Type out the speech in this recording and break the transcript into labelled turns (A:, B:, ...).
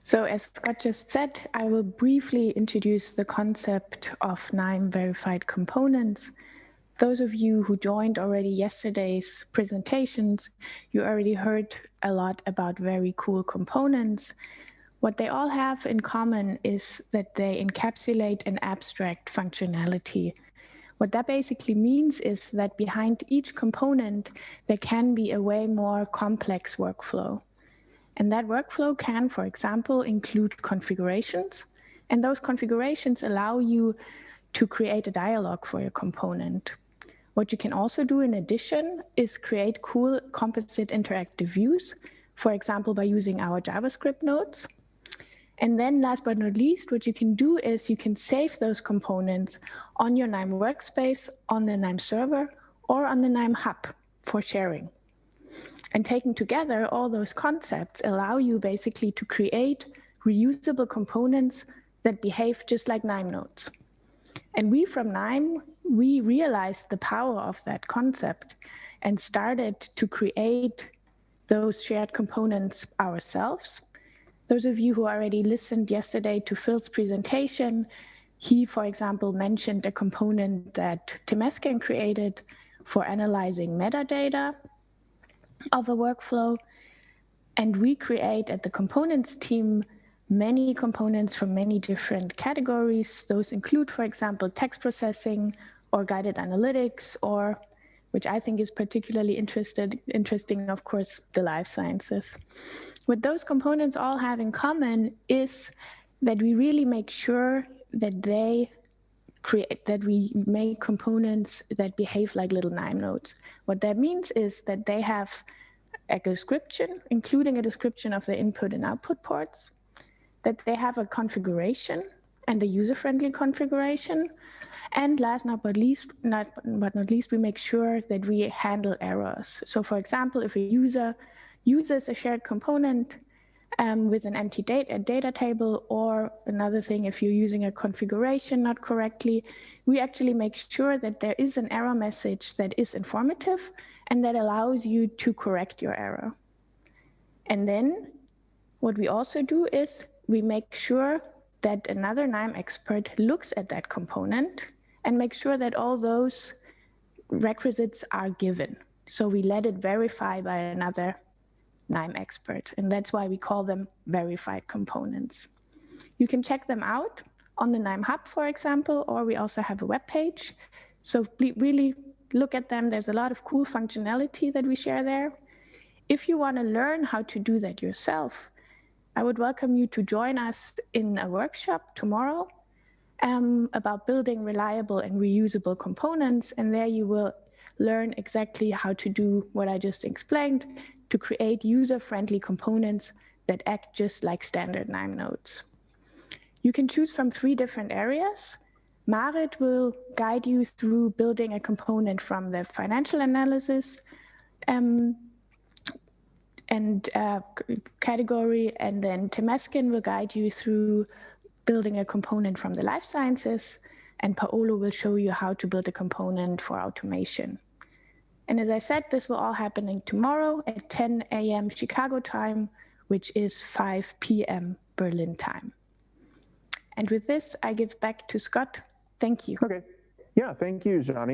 A: So as Scott just said, I will briefly introduce the concept of Knime verified components. Those of you who joined already yesterday's presentations, you already heard a lot about very cool components. What they all have in common is that they encapsulate an abstract functionality. What that basically means is that behind each component, there can be a way more complex workflow. And that workflow can, for example, include configurations. And those configurations allow you to create a dialog for your component. What you can also do in addition is create cool composite interactive views, for example, by using our JavaScript nodes. And then last but not least, what you can do is you can save those components on your Knime workspace, on the Knime server, or on the Knime hub for sharing. And taking together all those concepts allow you basically to create reusable components that behave just like Knime nodes. And we from Knime, we realized the power of that concept and started to create those shared components ourselves. Those of you who already listened yesterday to Phil's presentation, he, for example, mentioned a component that Temescan created for analyzing metadata of a workflow. And we create at the components team many components from many different categories. Those include, for example, text processing or guided analytics, or, which I think is particularly interesting, of course, the life sciences. What those components all have in common is that we really make sure that we make components that behave like little Knime nodes. What that means is that they have a description, including a description of the input and output ports, that they have a configuration and a user-friendly configuration. And last but not least, we make sure that we handle errors. So for example, if a user uses a shared component with an empty data table, or another thing, if you're using a configuration not correctly, we actually make sure that there is an error message that is informative and that allows you to correct your error. And then what we also do is we make sure that another Knime expert looks at that component and makes sure that all those requisites are given. So we let it verify by another Knime expert, and that's why we call them verified components. You can check them out on the Knime hub, for example, or we also have a web page. So really look at them. There's a lot of cool functionality that we share there. If you want to learn how to do that yourself, I would welcome you to join us in a workshop tomorrow about building reliable and reusable components. And there you will learn exactly how to do what I just explained to create user-friendly components that act just like standard Knime nodes. You can choose from 3 different areas. Marit will guide you through building a component from the financial analysis category, and then Temescan will guide you through building a component from the life sciences, and Paolo will show you how to build a component for automation. And as I said, this will all happening tomorrow at 10 a.m. Chicago time, which is 5 p.m. Berlin time. And with this, I give back to Scott. Thank you.
B: Okay. Yeah, thank you, Jeany.